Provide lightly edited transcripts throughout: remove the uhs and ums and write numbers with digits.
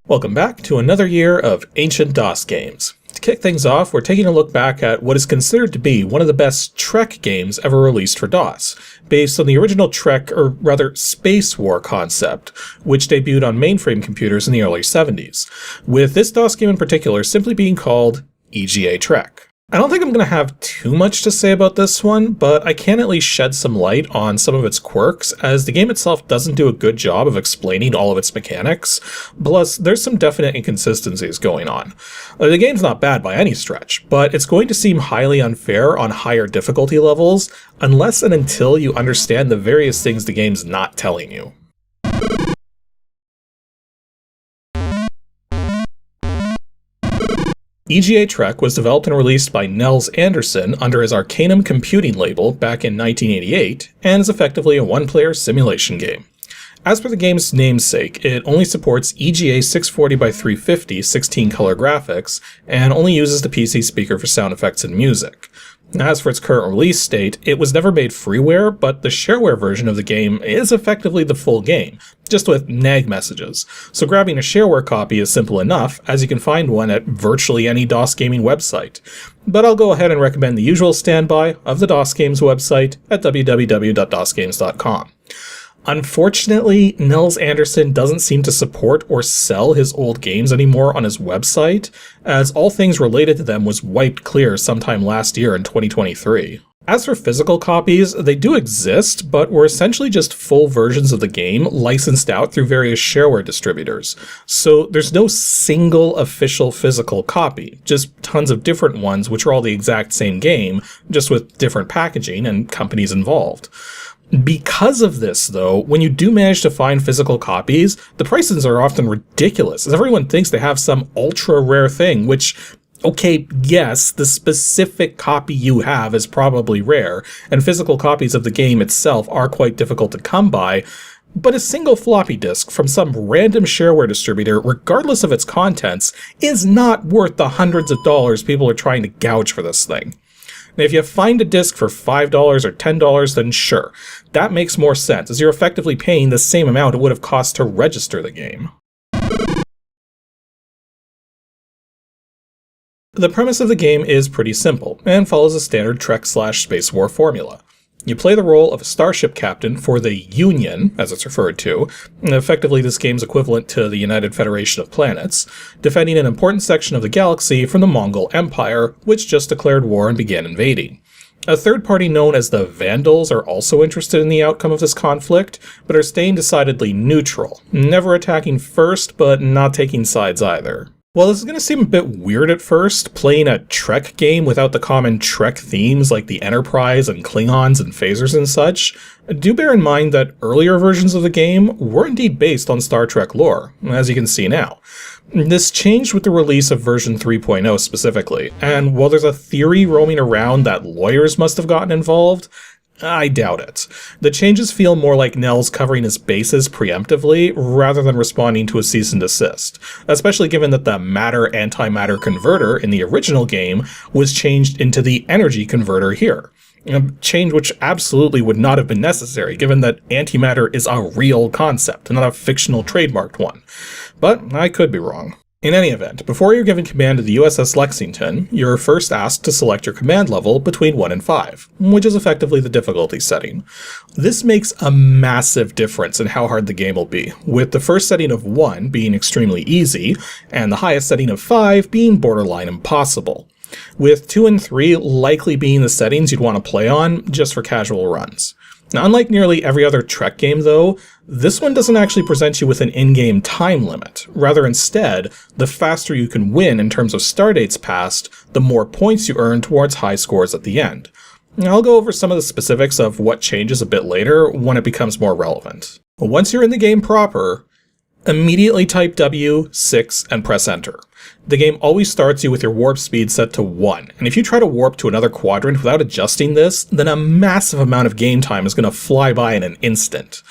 Welcome back to another year of ancient DOS games. To kick things off, we're taking a look back at what is considered to be one of the best Trek games ever released for DOS, based on the original Trek, or rather Spacewar concept, which debuted on mainframe computers in the early 70s, with this DOS game in particular simply being called EGA Trek. I don't think I'm going to have too much to say about this one, but I can at least shed some light on some of its quirks, as the game itself doesn't do a good job of explaining all of its mechanics, plus there's some definite inconsistencies going on. The game's not bad by any stretch, but it's going to seem highly unfair on higher difficulty levels, unless and until you understand the various things the game's not telling you. EGA Trek was developed and released by Nels Anderson under his Arcanum Computing label back in 1988, and is effectively a one-player simulation game. As per the game's namesake, it only supports EGA 640x350 16-color graphics, and only uses the PC speaker for sound effects and music. As for its current release date, it was never made freeware, but the shareware version of the game is effectively the full game, just with nag messages, so grabbing a shareware copy is simple enough, as you can find one at virtually any DOS gaming website. But I'll go ahead and recommend the usual standby of the DOS Games website at www.dosgames.com. Unfortunately, Nels Anderson doesn't seem to support or sell his old games anymore on his website, as all things related to them was wiped clear sometime last year in 2023. As for physical copies, they do exist, but were essentially just full versions of the game licensed out through various shareware distributors. So there's no single official physical copy, just tons of different ones which are all the exact same game, just with different packaging and companies involved. Because of this, though, when you do manage to find physical copies, the prices are often ridiculous, as everyone thinks they have some ultra-rare thing, which, okay, yes, the specific copy you have is probably rare, and physical copies of the game itself are quite difficult to come by, but a single floppy disk from some random shareware distributor, regardless of its contents, is not worth the hundreds of dollars people are trying to gouge for this thing. Now, if you find a disc for $5 or $10, then sure, that makes more sense, as you're effectively paying the same amount it would have cost to register the game. The premise of the game is pretty simple, and follows a standard Trek/Spacewar formula. You play the role of a starship captain for the Union, as it's referred to, effectively this game's equivalent to the United Federation of Planets, defending an important section of the galaxy from the Mongol Empire, which just declared war and began invading. A third party known as the Vandals are also interested in the outcome of this conflict, but are staying decidedly neutral, never attacking first, but not taking sides either. While this is going to seem a bit weird at first, playing a Trek game without the common Trek themes like the Enterprise and Klingons and phasers and such, do bear in mind that earlier versions of the game were indeed based on Star Trek lore, as you can see now. This changed with the release of version 3.0 specifically, and while there's a theory roaming around that lawyers must have gotten involved, I doubt it. The changes feel more like Nels covering his bases preemptively, rather than responding to a cease and desist, especially given that the matter-antimatter converter in the original game was changed into the energy converter here. A change which absolutely would not have been necessary, given that antimatter is a real concept, not a fictional trademarked one. But I could be wrong. In any event, before you're given command to the USS Lexington, you're first asked to select your command level between 1 and 5, which is effectively the difficulty setting. This makes a massive difference in how hard the game will be, with the first setting of 1 being extremely easy, and the highest setting of 5 being borderline impossible, with 2 and 3 likely being the settings you'd want to play on just for casual runs. Now, unlike nearly every other Trek game, though, this one doesn't actually present you with an in-game time limit. Rather, instead, the faster you can win in terms of stardates passed, the more points you earn towards high scores at the end. Now, I'll go over some of the specifics of what changes a bit later when it becomes more relevant. Once you're in the game proper, immediately type W6 and press enter. The game always starts you with your warp speed set to 1, and if you try to warp to another quadrant without adjusting this, then a massive amount of game time is going to fly by in an instant.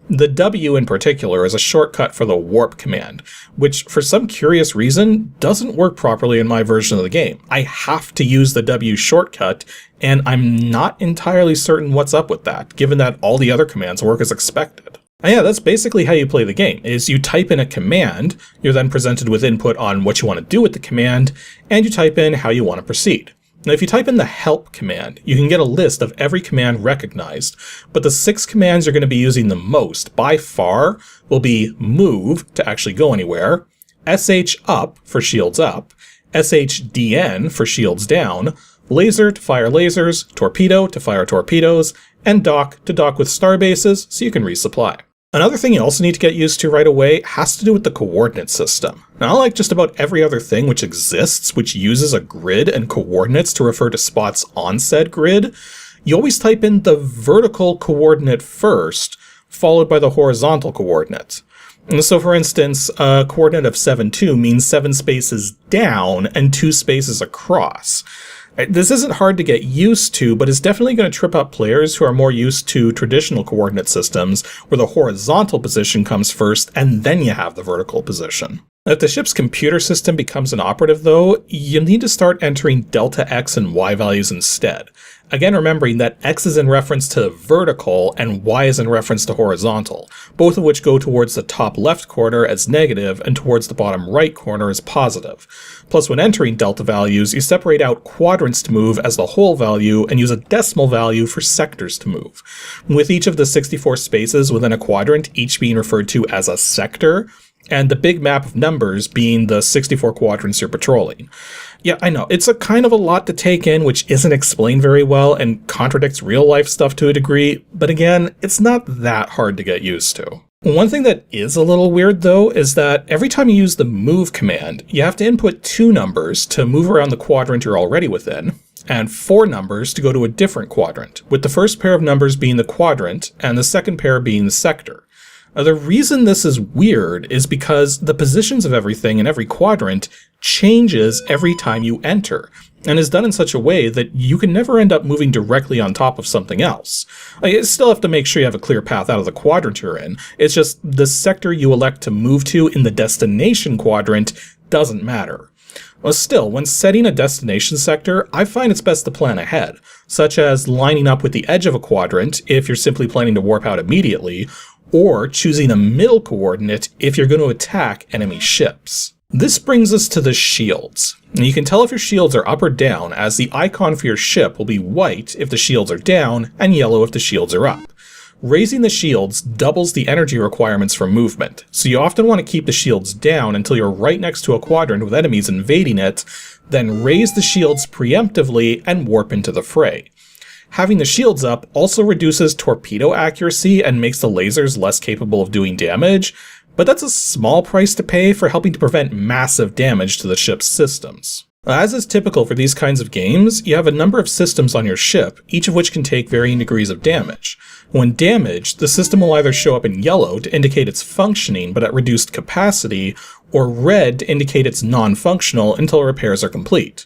The W in particular is a shortcut for the warp command, which for some curious reason doesn't work properly in my version of the game. I have to use the W shortcut, and I'm not entirely certain what's up with that, given that all the other commands work as expected. And yeah, that's basically how you play the game, is you type in a command, you're then presented with input on what you want to do with the command, and you type in how you want to proceed. Now, if you type in the help command, you can get a list of every command recognized, but the 6 commands you're going to be using the most, by far, will be move, to actually go anywhere, sh up for shields up, shdn for shields down, laser to fire lasers, torpedo to fire torpedoes, and dock to dock with starbases so you can resupply. Another thing you also need to get used to right away has to do with the coordinate system. Now, like just about every other thing which exists, which uses a grid and coordinates to refer to spots on said grid, you always type in the vertical coordinate first, followed by the horizontal coordinate. And so, for instance, a coordinate of 7, 2 means 7 spaces down and 2 spaces across. This isn't hard to get used to, but it's definitely going to trip up players who are more used to traditional coordinate systems, where the horizontal position comes first and then you have the vertical position. If the ship's computer system becomes inoperative, though, you need to start entering delta x and y values instead. Again, remembering that x is in reference to vertical and y is in reference to horizontal, both of which go towards the top left corner as negative and towards the bottom right corner as positive. Plus, when entering delta values, you separate out quadrants to move as the whole value and use a decimal value for sectors to move, with each of the 64 spaces within a quadrant each being referred to as a sector, and the big map of numbers being the 64 quadrants you're patrolling. Yeah, I know, it's a kind of a lot to take in, which isn't explained very well and contradicts real-life stuff to a degree, but again, it's not that hard to get used to. One thing that is a little weird, though, is that every time you use the move command, you have to input 2 numbers to move around the quadrant you're already within, and 4 numbers to go to a different quadrant, with the first pair of numbers being the quadrant and the second pair being the sector. The reason this is weird is because the positions of everything in every quadrant changes every time you enter, and is done in such a way that you can never end up moving directly on top of something else. You still have to make sure you have a clear path out of the quadrant you're in, it's just the sector you elect to move to in the destination quadrant doesn't matter. Well, still, when setting a destination sector, I find it's best to plan ahead, such as lining up with the edge of a quadrant if you're simply planning to warp out immediately, or choosing a middle coordinate if you're going to attack enemy ships. This brings us to the shields. And you can tell if your shields are up or down, as the icon for your ship will be white if the shields are down, and yellow if the shields are up. Raising the shields doubles the energy requirements for movement, so you often want to keep the shields down until you're right next to a quadrant with enemies invading it, then raise the shields preemptively and warp into the fray. Having the shields up also reduces torpedo accuracy and makes the lasers less capable of doing damage, but that's a small price to pay for helping to prevent massive damage to the ship's systems. As is typical for these kinds of games, you have a number of systems on your ship, each of which can take varying degrees of damage. When damaged, the system will either show up in yellow to indicate it's functioning but at reduced capacity, or red to indicate it's non-functional until repairs are complete.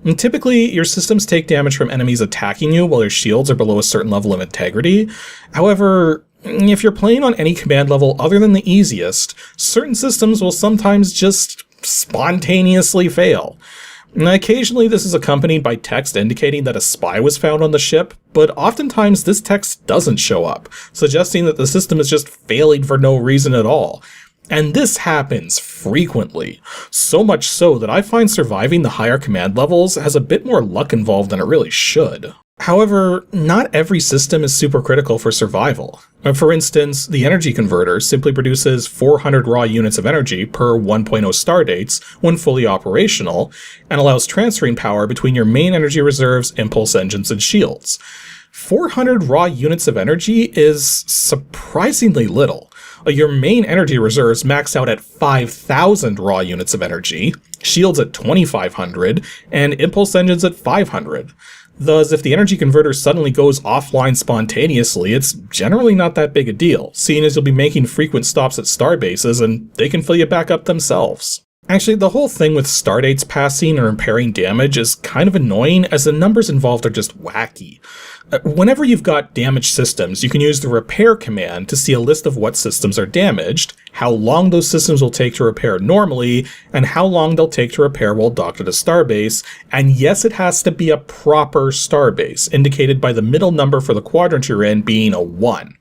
And typically, your systems take damage from enemies attacking you while your shields are below a certain level of integrity. However, if you're playing on any command level other than the easiest, certain systems will sometimes just spontaneously fail. And occasionally this is accompanied by text indicating that a spy was found on the ship, but oftentimes this text doesn't show up, suggesting that the system is just failing for no reason at all. And this happens frequently, so much so that I find surviving the higher command levels has a bit more luck involved than it really should. However, not every system is super critical for survival. For instance, the energy converter simply produces 400 raw units of energy per 1.0 stardates when fully operational, and allows transferring power between your main energy reserves, impulse engines, and shields. 400 raw units of energy is surprisingly little. Your main energy reserves max out at 5,000 raw units of energy, shields at 2,500, and impulse engines at 500. Thus, if the energy converter suddenly goes offline spontaneously, it's generally not that big a deal, seeing as you'll be making frequent stops at starbases and they can fill you back up themselves. Actually, the whole thing with stardates passing and repairing damage is kind of annoying, as the numbers involved are just wacky. Whenever you've got damaged systems, you can use the repair command to see a list of what systems are damaged, how long those systems will take to repair normally, and how long they'll take to repair while docked at a starbase, and yes, it has to be a proper starbase, indicated by the middle number for the quadrant you're in being a 1.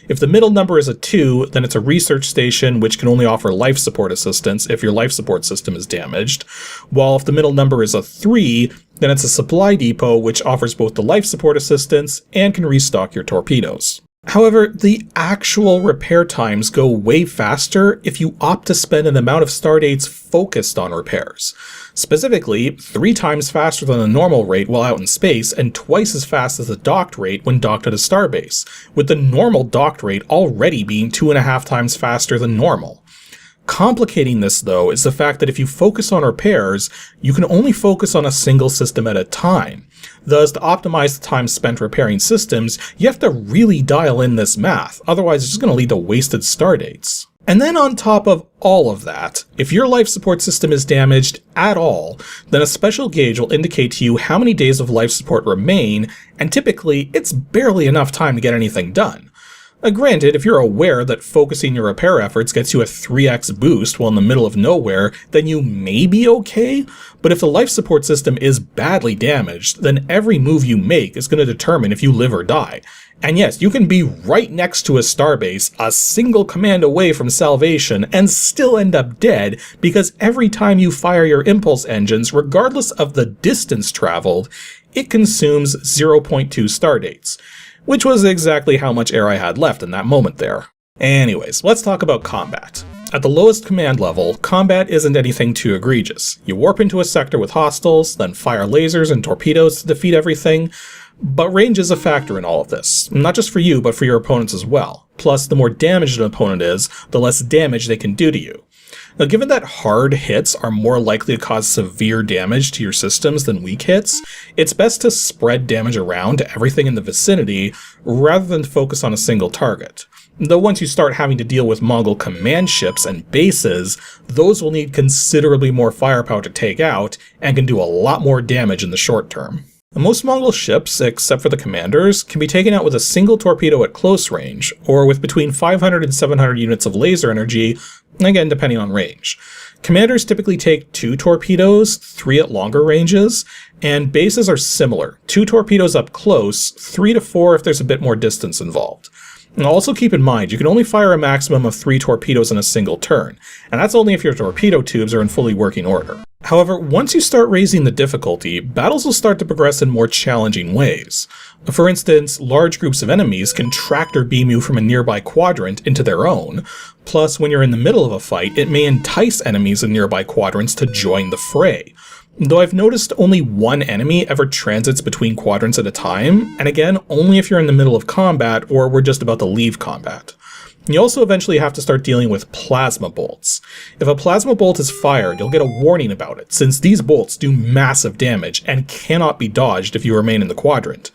If the middle number is a 2, then it's a research station which can only offer life support assistance if your life support system is damaged, while if the middle number is a 3, then it's a supply depot which offers both the life support assistance and can restock your torpedoes. However, the actual repair times go way faster if you opt to spend an amount of stardates focused on repairs. Specifically, 3 times faster than the normal rate while out in space, and twice as fast as the docked rate when docked at a starbase, with the normal docked rate already being 2.5 times faster than normal. Complicating this, though, is the fact that if you focus on repairs, you can only focus on a single system at a time. Thus, to optimize the time spent repairing systems, you have to really dial in this math, otherwise it's just going to lead to wasted stardates. And then on top of all of that, if your life support system is damaged at all, then a special gauge will indicate to you how many days of life support remain, and typically it's barely enough time to get anything done. Granted, if you're aware that focusing your repair efforts gets you a 3x boost while in the middle of nowhere, then you may be okay, but if the life support system is badly damaged, then every move you make is going to determine if you live or die. And yes, you can be right next to a starbase, a single command away from salvation, and still end up dead because every time you fire your impulse engines, regardless of the distance traveled, it consumes 0.2 stardates. Which was exactly how much air I had left in that moment there. Anyways, let's talk about combat. At the lowest command level, combat isn't anything too egregious. You warp into a sector with hostiles, then fire lasers and torpedoes to defeat everything, but range is a factor in all of this. Not just for you, but for your opponents as well. Plus, the more damaged an opponent is, the less damage they can do to you. Now, given that hard hits are more likely to cause severe damage to your systems than weak hits, it's best to spread damage around to everything in the vicinity rather than focus on a single target. Though once you start having to deal with Mongol command ships and bases, those will need considerably more firepower to take out and can do a lot more damage in the short term. Most Mongol ships, except for the commanders, can be taken out with a single torpedo at close range, or with between 500 and 700 units of laser energy, again depending on range. Commanders typically take 2 torpedoes, 3 at longer ranges, and bases are similar, 2 torpedoes up close, 3 to 4 if there's a bit more distance involved. And also keep in mind, you can only fire a maximum of 3 torpedoes in a single turn, and that's only if your torpedo tubes are in fully working order. However, once you start raising the difficulty, battles will start to progress in more challenging ways. For instance, large groups of enemies can tractor beam you from a nearby quadrant into their own, plus when you're in the middle of a fight, it may entice enemies in nearby quadrants to join the fray. Though I've noticed only one enemy ever transits between quadrants at a time, and again, only if you're in the middle of combat or we're just about to leave combat. You also eventually have to start dealing with plasma bolts. If a plasma bolt is fired, you'll get a warning about it, since these bolts do massive damage and cannot be dodged if you remain in the quadrant.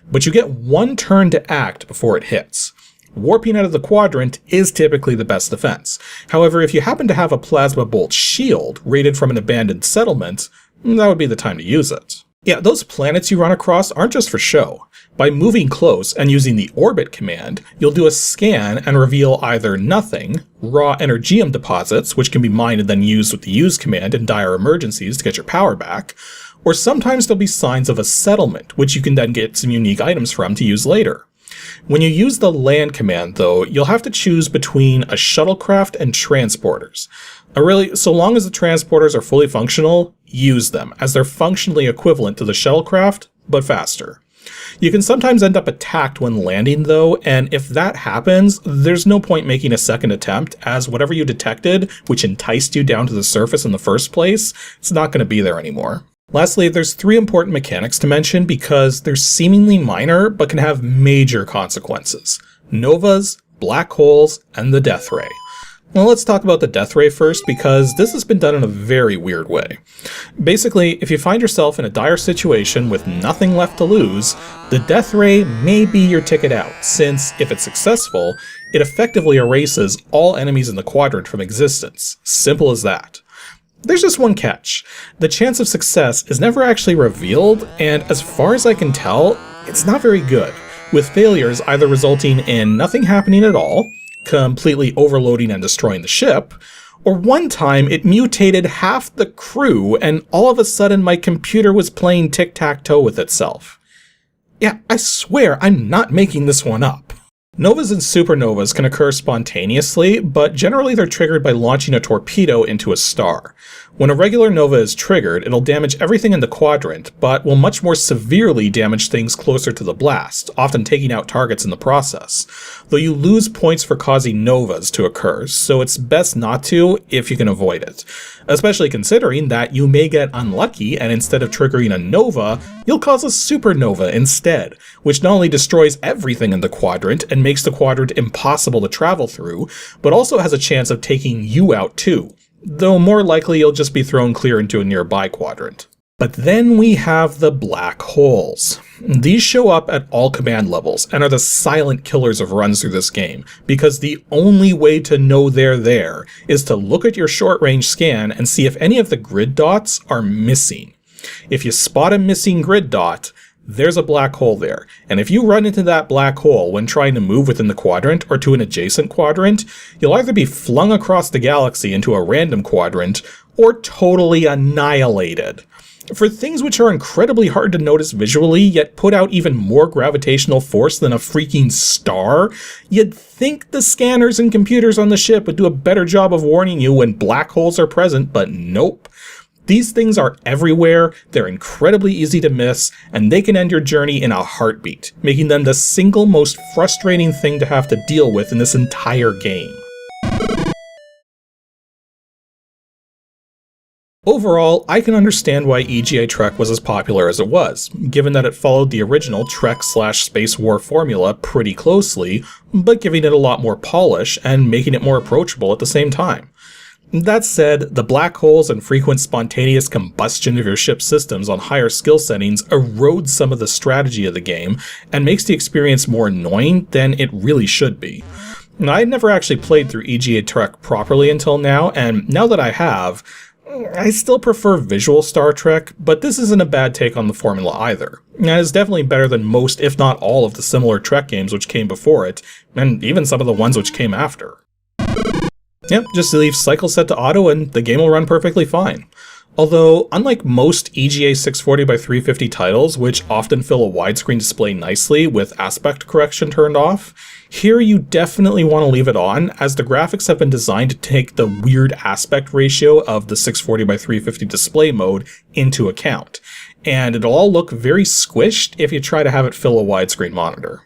But you get 1 turn to act before it hits. Warping out of the quadrant is typically the best defense. However, if you happen to have a plasma bolt shield raided from an abandoned settlement, that would be the time to use it. Yeah, those planets you run across aren't just for show. By moving close and using the orbit command, you'll do a scan and reveal either nothing, raw energium deposits, which can be mined and then used with the use command in dire emergencies to get your power back, or sometimes there'll be signs of a settlement, which you can then get some unique items from to use later. When you use the land command, though, you'll have to choose between a shuttlecraft and transporters. Really, so long as the transporters are fully functional, use them, as they're functionally equivalent to the shuttlecraft, but faster. You can sometimes end up attacked when landing though, and if that happens, there's no point making a second attempt, as whatever you detected, which enticed you down to the surface in the first place, it's not going to be there anymore. Lastly, there's 3 important mechanics to mention because they're seemingly minor, but can have major consequences. Novas, black holes, and the death ray. Well, let's talk about the death ray first, because this has been done in a very weird way. Basically, if you find yourself in a dire situation with nothing left to lose, the death ray may be your ticket out, since if it's successful, it effectively erases all enemies in the quadrant from existence. Simple as that. There's just one catch. The chance of success is never actually revealed, and as far as I can tell, it's not very good, with failures either resulting in nothing happening at all, completely overloading and destroying the ship, or one time it mutated half the crew and all of a sudden my computer was playing tic-tac-toe with itself. Yeah, I swear I'm not making this one up. Novas and supernovas can occur spontaneously, but generally they're triggered by launching a torpedo into a star. When a regular nova is triggered, it'll damage everything in the quadrant, but will much more severely damage things closer to the blast, often taking out targets in the process. Though you lose points for causing novas to occur, so it's best not to if you can avoid it. Especially considering that you may get unlucky and instead of triggering a nova, you'll cause a supernova instead, which not only destroys everything in the quadrant and makes the quadrant impossible to travel through, but also has a chance of taking you out too. Though more likely you'll just be thrown clear into a nearby quadrant. But then we have the black holes. These show up at all command levels and are the silent killers of runs through this game, because the only way to know they're there is to look at your short-range scan and see if any of the grid dots are missing. If you spot a missing grid dot, there's a black hole there, and if you run into that black hole when trying to move within the quadrant or to an adjacent quadrant, you'll either be flung across the galaxy into a random quadrant or totally annihilated. For things which are incredibly hard to notice visually, yet put out even more gravitational force than a freaking star, you'd think the scanners and computers on the ship would do a better job of warning you when black holes are present, but nope. These things are everywhere, they're incredibly easy to miss, and they can end your journey in a heartbeat, making them the single most frustrating thing to have to deal with in this entire game. Overall, I can understand why EGA Trek was as popular as it was, given that it followed the original Trek/Spacewar formula pretty closely, but giving it a lot more polish and making it more approachable at the same time. That said, the black holes and frequent spontaneous combustion of your ship's systems on higher skill settings erodes some of the strategy of the game and makes the experience more annoying than it really should be. Now, I had never actually played through EGA Trek properly until now, and now that I have, I still prefer visual Star Trek, but this isn't a bad take on the formula either. It is definitely better than most, if not all, of the similar Trek games which came before it, and even some of the ones which came after. Yep, just leave cycle set to auto and the game will run perfectly fine. Although, unlike most EGA 640x350 titles, which often fill a widescreen display nicely with aspect correction turned off, here you definitely want to leave it on, as the graphics have been designed to take the weird aspect ratio of the 640x350 display mode into account, and it'll all look very squished if you try to have it fill a widescreen monitor.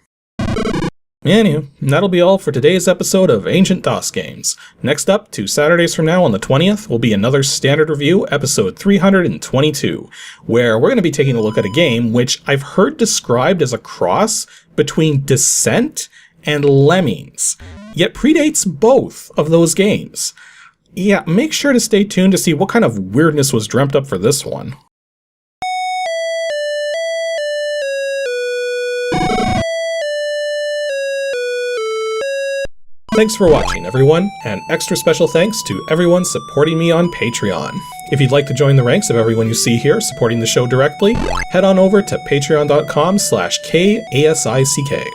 Anywho, that'll be all for today's episode of Ancient DOS Games. Next up, 2 Saturdays from now on the 20th, will be another standard review, episode 322, where we're going to be taking a look at a game which I've heard described as a cross between Descent and Lemmings, yet predates both of those games. Yeah, make sure to stay tuned to see what kind of weirdness was dreamt up for this one. Thanks for watching, everyone, and extra special thanks to everyone supporting me on Patreon. If you'd like to join the ranks of everyone you see here supporting the show directly, head on over to patreon.com/KASICK.